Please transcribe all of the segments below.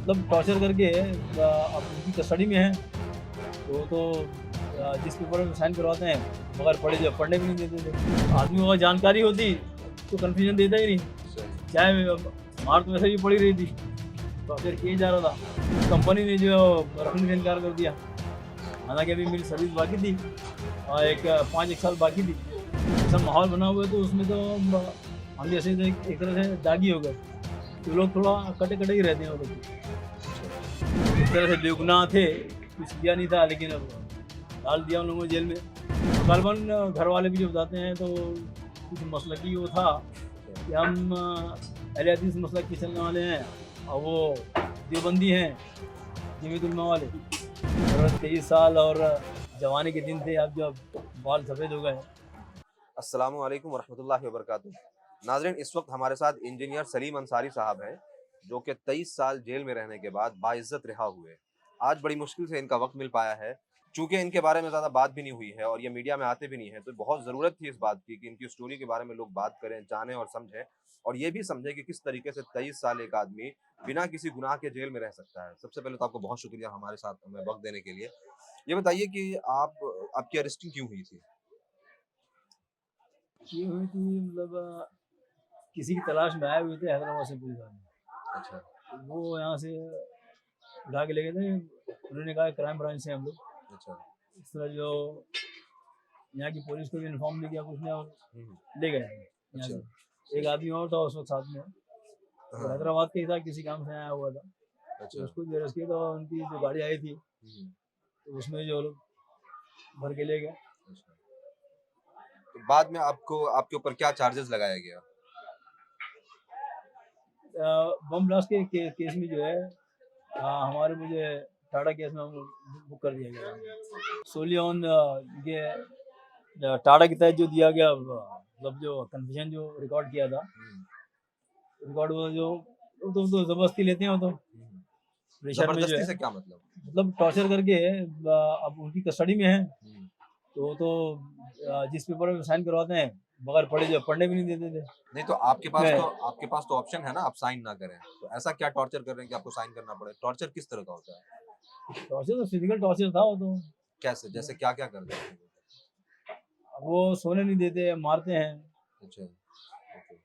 मतलब टॉर्चर करके अब उनकी कस्टडी में है, तो जिस पेपर में साइन करवाते हैं, मगर पढ़ने भी नहीं देते थे। आदमी को अगर जानकारी होती, तो कन्फ्यूजन देता ही नहीं। सही। चाहे मार तो वैसे भी पड़ी रही थी, टॉर्चर किया ही जा रहा था। कंपनी ने जो रखने से इनकार कर दिया। हालाँकि अभी मेरी सर्विस बाकी थी और 5-1 साल बाकी थी। ऐसा माहौल बना हुआ है तो उसमें तो हम जैसे तो एक तरह से दागी हो गए। तो लोग थोड़ा कटे-कटे ही रहते हैं वो लोग। एक तरह से बेगुनाह थे, कुछ किया नहीं था लेकिन अब डाल दिया उन लोगों ने जेल में। गालबन घर वाले भी जो बताते हैं तो कुछ मसलकी वो था कि हम अहले हदीस मसलक के चलने वाले हैं और वो देवबंदी हैं, जमीयत उलमा वाले। और 23 साल और जवानी के दिन थे, अब जो बाल सफ़ेद हो गए हैं। अस्सलामु अलैकुम वरहमतुल्लाहि वबरकातुहू। नाज़रीन, इस वक्त हमारे साथ इंजीनियर सलीम अंसारी साहब हैं, जो कि 23 साल जेल में रहने के बाद बाइज्जत रिहा हुए। आज बड़ी मुश्किल से इनका वक्त मिल पाया है। चूँकि इनके बारे में ज़्यादा बात भी नहीं हुई है और ये मीडिया में आते भी नहीं हैं, तो बहुत ज़रूरत थी इस बात की कि इनकी स्टोरी के बारे में लोग बात करें, जानें और समझें और ये भी समझें कि किस तरीके से 23 साल एक आदमी बिना किसी गुनाह के जेल में रह सकता है। सबसे पहले तो आपको बहुत शुक्रिया हमारे साथ हमें वक्त देने के लिए। ये बताइए कि आपकी अरेस्टिंग क्यों हुई थी? ये हुई थी मतलब किसी की तलाश में आए हुए थे हैदराबाद से पुलिस वाले। अच्छा। वो यहाँ से उठा के ले गए थे। उन्होंने कहा क्राइम ब्रांच से हम लोग अच्छा। इस तरह जो यहाँ की पुलिस को भी इन्फॉर्म नहीं किया कुछ ने और हुँ। ले गए यहाँ अच्छा। से। एक सही। आदमी और था उस वक्त साथ में, वो हाँ, हाँ। हैदराबाद का ही था, किसी काम से आया हुआ था। तो अच्छा। उसको भी अरेस्ट किया था और उनकी जो गाड़ी आई थी हुँ। तो उसमें जो लोग भर के ले गए। अच्छा। तो बाद में आपको आपके ऊपर क्या चार्जेस लगाया गया? बम ब्लास्ट के केस में जो है हमारे मुझे टाटा केस में हम बुक कर दिया गया। सोली ऑन ये टाटा के तहत जो दिया गया मतलब जो कन्फेशन जो रिकॉर्ड किया था, हुँ। रिकॉर्ड वो जो वो तो ज़बरदस्ती लेते हैं वो तो हुँ। प्रेशर में जो ज़बरदस्ती है से क्या मतलब? मतलब टॉर्चर करके अब उनकी कस्टडी में है, हुँ। तो जिस पेपर में साइन करवाते हैं, बगैर पढ़ने भी नहीं देते थे। नहीं तो आपके पास तो ऑप्शन है ना, आप साइन ना करें। तो ऐसा क्या टॉर्चर कर रहे हैं कि आपको साइन करना पड़े? टॉर्चर किस तरह का होता है? टॉर्चर तो फिजिकल टॉर्चर था वो तो। कैसे? जैसे क्या-क्या कर रहे थे वो? वो सोने नहीं देते, मारते हैं। अच्छा। ओके।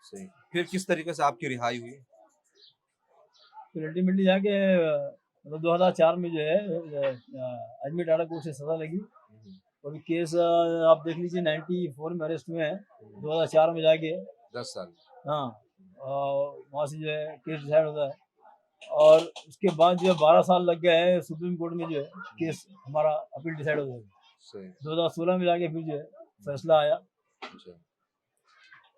सही। फिर किस तरीके से आपकी रिहाई हुई? फिर अल्टीमेटली जाके मतलब 2004 में जो है अजमेर टाटा कोर्ट से सज़ा लगी। हुँ। और केस आप देख लीजिए 94 में अरेस्ट हुए हैं, हुँ। 2004 में जाके 10 साल। हाँ वहाँ से जो है केस डिसाइड होता है। और उसके बाद जो है 12 साल लग गए हैं सुप्रीम कोर्ट में जो है हुँ। केस हमारा अपील डिसाइड हो जाएगा। सही। 2016 में जाके फिर जो है हुँ। फैसला आया, अच्छा।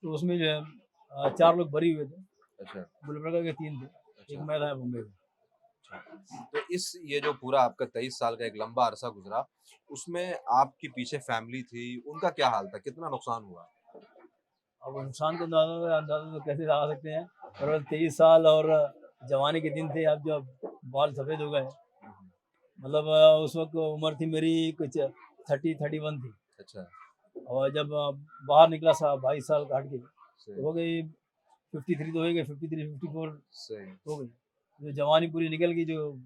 तो उसमें जो है 4 लोग बरी हुए थे। अच्छा। गुलबर्गा के 3 थे, एक अच्छा। मैं था बॉम्बे का। अच्छा। तो ये जो पूरा आपका 23 साल का एक लंबा अरसा गुज़रा, उसमें आपके पीछे फैमिली थी, उनका क्या हाल था? कितना नुकसान हुआ? अब इंसान को अंदाज़ा अंदाज़ा तो कैसे लगा सकते हैं, और 23 साल और जवानी के दिन थे, अब जो बाल सफ़ेद हो गए हैं। हुँ, हुँ। मतलब उस वक़्त उम्र थी मेरी कुछ 30-31 थी। अच्छा। और जब बाहर निकला 22 साल काट के, तो सही। हो गई 53 तो हो ही गई, 53-54 सही। हो गई। जो जवानी पूरी निकल गई, जो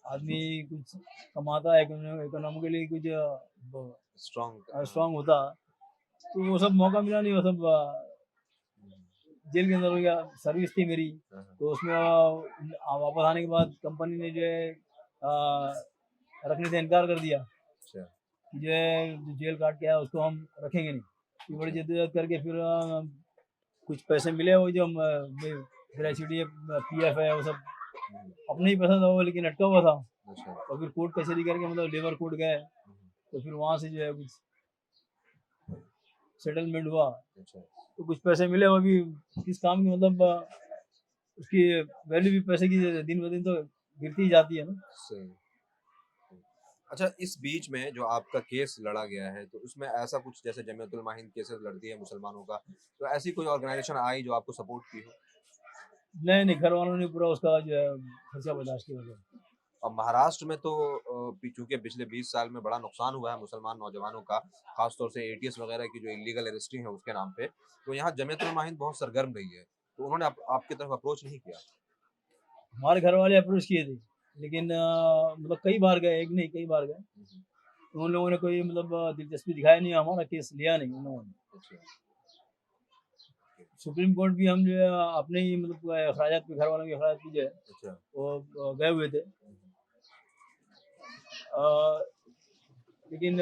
आदमी कुछ कमाता है, इकोनॉमिकली कुछ स्ट्रॉन्ग हाँ। स्ट्रॉन्ग होता, तो वो सब मौका मिला नहीं, वो सब हुँ। जेल के अंदर हो गया। सर्विस थी मेरी, हाँ, हाँ। तो उसमें वापस आने के बाद कंपनी ने जो है रखने से इनकार कर दिया अच्छा। कि जो है जो जेल काट के आया उसको हम रखेंगे नहीं। फिर बड़ी अच्छा। जद्दोजहद करके फिर कुछ पैसे मिले, वो जो ग्रेच्युटी पीएफ है वो सब हुँ। अपने ही पैसा था वो, लेकिन अटका हुआ था। अच्छा। और फिर कोर्ट कचहरी करके मतलब लेबर कोर्ट गए, हुँ। तो फिर वहाँ से जो है कुछ सेटलमेंट हुआ, अच्छा। तो कुछ पैसे मिले। वो भी किस काम की मतलब उसकी वैल्यू भी पैसे की दिन ब दिन तो गिरती ही जाती है ना। सही। सही। अच्छा, इस बीच में जो आपका केस लड़ा गया है, तो उसमें ऐसा कुछ जैसे जमीयतुल हिंद केसेस लड़ती है मुसलमानों का, तो ऐसी कोई ऑर्गेनाइज़ेशन आई जो आपको सपोर्ट की हो? नहीं नहीं, घर वालों ने पूरा उसका जो है खर्चा बर्दाश्त किया था। और महाराष्ट्र में तो चूँकि पिछले 20 साल में बड़ा नुकसान हुआ है मुसलमान नौजवानों का, ख़ास तौर से एटीएस वगैरह की जो इल्लीगल अरेस्टिंग है उसके नाम पे, तो यहाँ जमीयतुल हिंद बहुत सरगर्म रही है। तो उन्होंने आपकी तरफ अप्रोच नहीं किया? हमारे घर वाले अप्रोच किए थे, लेकिन मतलब कई बार गए, एक नहीं कई बार गए, तो उन लोगों ने कोई मतलब दिलचस्पी दिखाई नहीं, हमारा केस लिया नहीं उन लोगों ने। अच्छा। सुप्रीम कोर्ट भी हम जो है अपने ही मतलब अखराजात पे, घर वालों के अखराजात पे जो है अच्छा। वो गए हुए थे। अ, लेकिन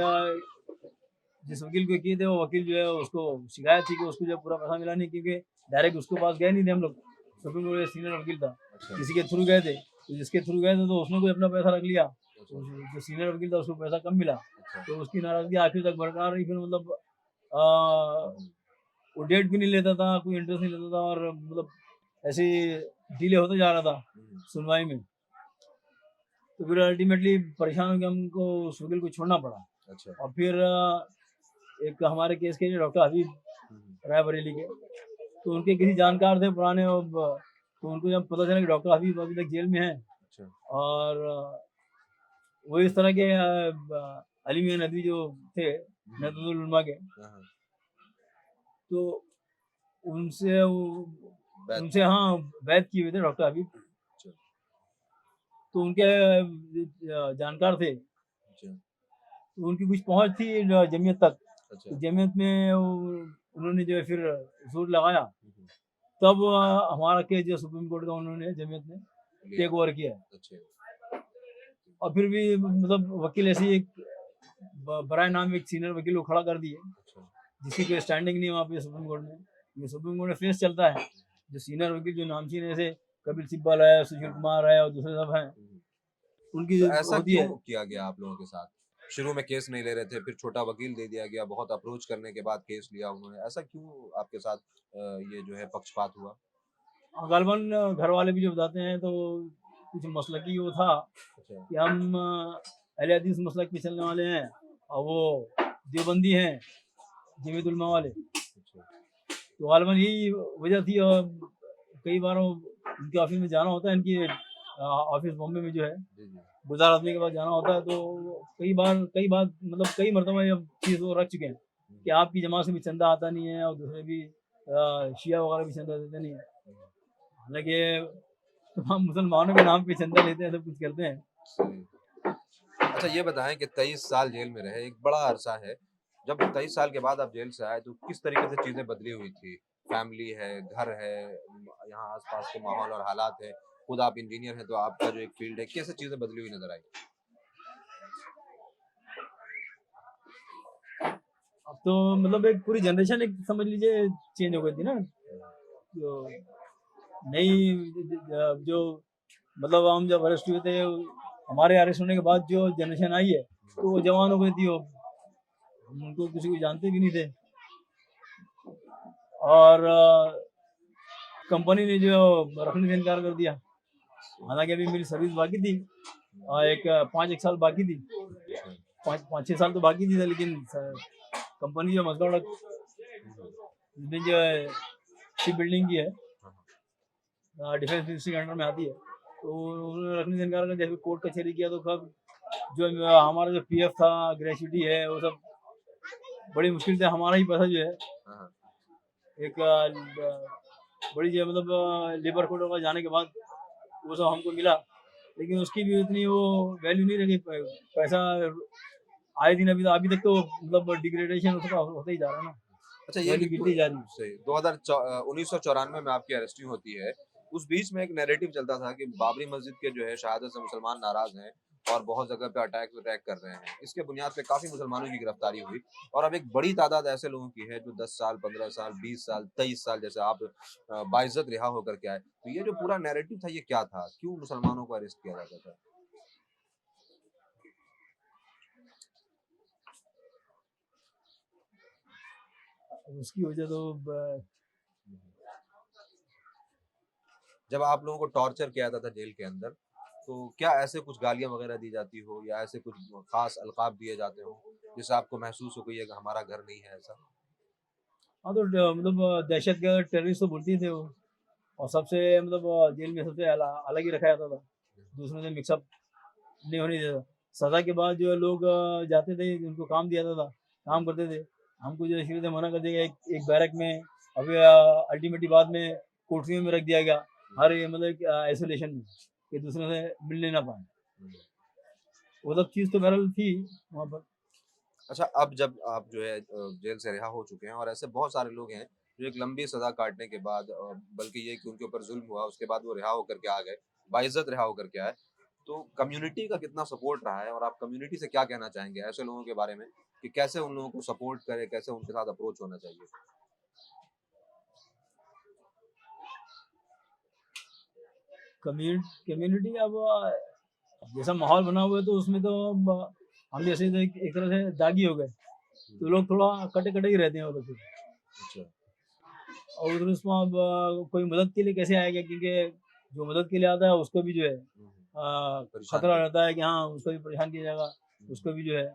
जिस वकील को किए थे वो वकील जो है उसको शिकायत थी कि उसको जो पूरा पैसा मिला नहीं, क्योंकि डायरेक्ट उसके पास गए नहीं थे हम लोग। सुप्रीम कोर्ट का सीनियर वकील था, अच्छा। किसी के थ्रू गए थे, तो जिसके थ्रू गए थे तो उसने कोई अपना पैसा रख लिया, अच्छा। जो सीनियर वकील था उसको पैसा कम मिला, अच्छा। तो उसकी नाराजगी आखिर तक बरकरार रही। फिर मतलब अ, वो डेट भी नहीं लेता था, कोई इंटरेस्ट नहीं लेता था, और मतलब ऐसे ही डिले होता जा रहा था सुनवाई में। तो फिर अल्टीमेटली परेशान होकर हमको उस वकील को छोड़ना पड़ा। अच्छा। और फिर एक हमारे केस के डॉक्टर हबीब रायबरेली के, तो उनके किसी जानकार थे पुराने, तो उनको जब पता चला कि डॉक्टर हबीब अभी तक जेल में हैं, अच्छा। और वो इस तरह के अली मियां नदवी जो थे नदरुल उलमा के, हाँ। तो उनसे बैत। उनसे हाँ बैत किए हुए थे डॉक्टर हबीब, अच्छा। तो उनके जानकार थे, अच्छा। तो उनकी कुछ पहुंच थी जमीयत तक, अच्छा। तो जमीयत में उन्होंने जो है फिर जोर लगाया, तब हमारा केस जो सुप्रीम कोर्ट का उन्होंने जमीयत ने टेक ओवर किया। अच्छा। और फिर भी मतलब वकील ऐसी एक बराए नाम एक सीनियर वकील को खड़ा कर दिए, अच्छा। जिसकी कोई स्टैंडिंग नहीं वहाँ पे सुप्रीम कोर्ट में। ये सुप्रीम कोर्ट में फेस चलता है, जो सीनियर वकील जो नामचीन ऐसे कपिल सिब्बल है, सुशील कुमार है और दूसरे सब हैं, उनकी तो ऐसा होती क्यों है। किया गया आप लोगों के साथ? शुरू में केस नहीं ले रहे थे, फिर छोटा वकील दे दिया गया, बहुत अप्रोच करने के बाद केस लिया उन्होंने, ऐसा क्यों आपके साथ ये जो है पक्षपात हुआ? गालबन घर वाले भी जो बताते हैं, तो कुछ मसलकी वो था अच्छा। कि हम अहले हदीस मसलक पे चलने वाले हैं, और वो देवबंदी हैं जमीयत उलमा वाले, अच्छा। तो गालबन यही वजह थी। और कई बार उनके ऑफिस में जाना होता है, इनकी ऑफिस बॉम्बे में जो है जी जी। गुलजार आदमी के पास जाना होता है, तो कई बार मतलब कई मरतबा ये चीज़ वो रख चुके हैं कि आपकी जमात से भी चंदा आता नहीं है, और दूसरे भी शिया वगैरह भी चंदा देते नहीं है। हालांकि तमाम मुसलमानों के नाम पे चंदा लेते हैं, सब कुछ करते हैं। सही। अच्छा ये बताएं कि 23 साल जेल में रहे, एक बड़ा अरसा है। जब 23 साल के बाद आप जेल से आए तो किस तरीके से चीजें बदली हुई थी? फैमिली है, घर है, यहाँ आसपास के माहौल और हालात है, खुद आप इंजीनियर हैं तो आपका जो एक फील्ड है, कैसे चीजें बदली हुई नजर आई? अब तो मतलब एक पूरी जनरेशन एक समझ लीजिए चेंज हो गई थी ना, जो नई जो मतलब हम जब अरेस्ट हुए थे, हमारे अरेस्ट होने के बाद जो जनरेशन आई है, तो वो जवान हो गई थी, वो हम उनको किसी को जानते भी नहीं थे। और कंपनी ने जो रखने से इनकार कर दिया, हालांकि अभी मेरी सर्विस बाकी थी, एक 5 साल बाकी थी, 5-6 साल तो बाकी थी, लेकिन कंपनी जो मस्कौड़ा जिसमें जो है शिप बिल्डिंग की है, डिफेंस मिनिस्ट्री के अंडर में आती है, तो उन्होंने रखने से इनकार कर दिया। कोर्ट कचहरी किया तो कब जो हमारा जो पीएफ था, ग्रेचुटी है, वो सब बड़ी मुश्किल से हमारा ही पैसा जो है एक बड़ी जो मतलब लेबर कोर्ट वगैरह जाने के बाद वो सब हमको मिला, लेकिन उसकी भी उतनी वो वैल्यू नहीं रही। पैसा आए दिन अभी तक तो मतलब डिग्रेडेशन होता ही जा रहा है ना, अच्छा ये वैल्यू गिरती जा रही है। सही 1994 में आपकी अरेस्टिंग होती है। उस बीच में एक नैरेटिव चलता था कि बाबरी मस्जिद के जो है शहादत से मुसलमान नाराज हैं और बहुत जगह पे अटैक कर रहे हैं। इसके बुनियाद पे काफी मुसलमानों की गिरफ्तारी हुई और अब एक बड़ी तादाद ऐसे लोगों की है जो 10 साल, 15 साल, 20 साल, 23 साल जैसे आप बाइज्जत रिहा होकर के आए। तो ये जो पूरा नैरेटिव था ये क्या था? क्यों मुसलमानों को अरेस्ट किया जाता था? उसकी वजह तो जब आप लोगों को टॉर्चर किया जाता था जेल के अंदर, तो क्या ऐसे कुछ गालियाँ वगैरह दी जाती हो या ऐसे कुछ खास अलकाब दिए जाते हो, जिससे आपको महसूस हो कि ये हमारा घर नहीं है ऐसा? हाँ, तो मतलब दहशतगर्द टेररिस्ट तो बोलते ही थे वो, और सबसे मतलब जेल में सबसे अलग ही रखा जाता था, दूसरों से मिक्सअप नहीं होने देता। सजा के बाद जो है लोग जाते थे, उनको काम दिया जाता था, काम करते थे। हमको जो शुरू से मना कर दिया गया एक बैरक में, अभी अल्टीमेटली बाद में कोठरियों में रख दिया गया, हर ये मतलब आइसोलेशन में कि दूसरों से मिलने ना पाए, वो सब चीज़ तो बहरहाल थी वहाँ पर। अच्छा, अब जब आप जो है जेल से रिहा हो चुके हैं और ऐसे बहुत सारे लोग हैं जो एक लंबी सज़ा काटने के बाद बल्कि ये कि उनके ऊपर ज़ुल्म हुआ, उसके बाद वो रिहा होकर के आ गए, बाइज़्ज़त रिहा होकर के आए। तो कम्युनिटी का कितना सपोर्ट रहा है और आप कम्युनिटी से क्या कहना चाहेंगे ऐसे लोगों के बारे में कि कैसे उन लोगों को सपोर्ट करें, कैसे उनके साथ अप्रोच होना चाहिए? कम्युनिटी अब जैसा माहौल बना हुआ है तो उसमें तो अब हम जैसे तो एक तरह से दागी हो गए, तो लोग थोड़ा कटे-कटे ही रहते हैं उधर से। अच्छा। और उधर उसमें अब कोई मदद के लिए कैसे आएगा, क्योंकि जो मदद के लिए आता है उसको भी जो है परेशान खतरा कर रहता है कि हाँ, उसको भी परेशान किया जाएगा, उसको भी जो है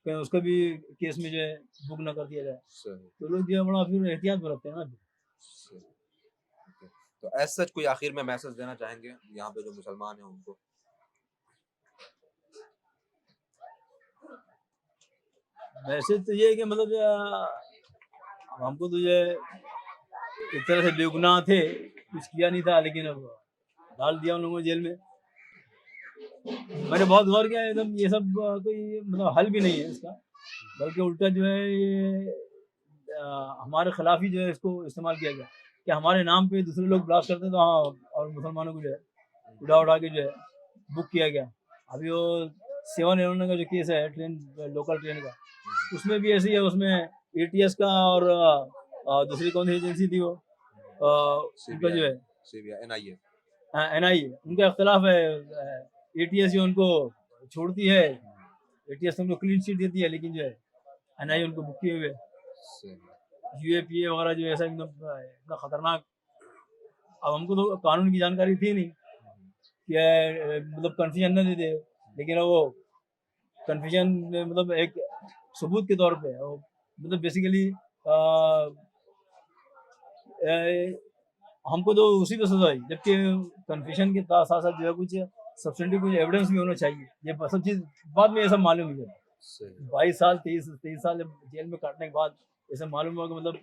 कहीं उसको भी केस में जो है बुक ना कर दिया जाए। सही, तो लोग जो है बड़ा फिर एहतियात बरतते हैं ना। सही, ओके। तो एज़ सच कोई आखिर में मैसेज देना चाहेंगे यहाँ पे जो मुसलमान हैं उनको? वैसे तो ये है कि मतलब हमको तो ये एक तरह से बेगुनाह थे, कुछ किया नहीं था, लेकिन अब डाल दिया उन लोगों ने जेल में। मैंने बहुत गौर किया, एकदम ये सब कोई मतलब हल भी नहीं है इसका, बल्कि उल्टा जो है ये हमारे खिलाफ ही जो है इसको इस्तेमाल किया गया कि हमारे नाम पे दूसरे लोग ब्लास्ट करते हैं, तो हाँ, और मुसलमानों को जो है उड़ा उड़ा के जो है बुक किया गया। अभी वो 711 का जो केस है ट्रेन, लोकल ट्रेन का, उसमें भी ऐसे ही है, उसमें एटीएस का और दूसरी कौन सी एजेंसी थी वो, उनका जो सीबीआई, है सीबीआई, एनआईए। एनआईए, उनका इख्तिलाफ है। एटीएस जो उनको छोड़ती है, एटीएस उनको क्लीन शीट देती है, लेकिन जो है एनआईए उनको बुक किए हुए, सही, यूएपीए वगैरह जो है ऐसा एकदम इतना खतरनाक। अब हमको तो कानून की जानकारी थी नहीं कि मतलब कन्फ्यूजन न दे दे, लेकिन वो कन्फ्यूजन मतलब एक सबूत के तौर पे है वो, मतलब बेसिकली हमको तो उसी पे सजा हुई, जबकि कन्फ्यूजन के साथ साथ जो है कुछ सब्सटेंटिव कुछ एविडेंस भी होना चाहिए। ये सब चीज़ बाद में ये सब मालूम हुई है। सही, 22 साल 23 साल जब जेल में काटने के बाद ये सब मालूम हुआ कि मतलब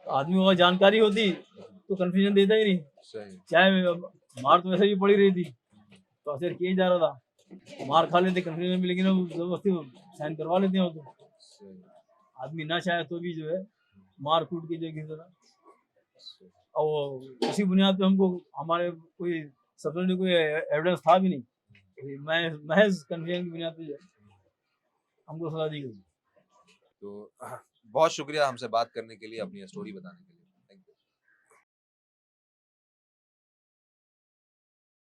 आदमी को अगर जानकारी होती तो कन्फ्यूजन देता ही नहीं। सही, चाहे मार तो वैसे भी पड़ी रही थी, तो असर किया ही जा रहा था, मार खा लेते कन्फ्यूजन में, लेकिन वो जबरदस्ती साइन करवा लेते हैं वो तो। सही, आदमी ना चाहे तो भी जो है मार कूट के जो किसी तरह, सही। और वो उसी बुनियाद पे हमको हमारे कोई सब्सिडेंट कोई एविडेंस था भी नहीं, मैं महज कन्फ्यूजन की बुनियाद पे जो है हमको सजा दी गई। तो बहुत शुक्रिया हमसे बात करने के लिए, अपनी स्टोरी बताने के लिए।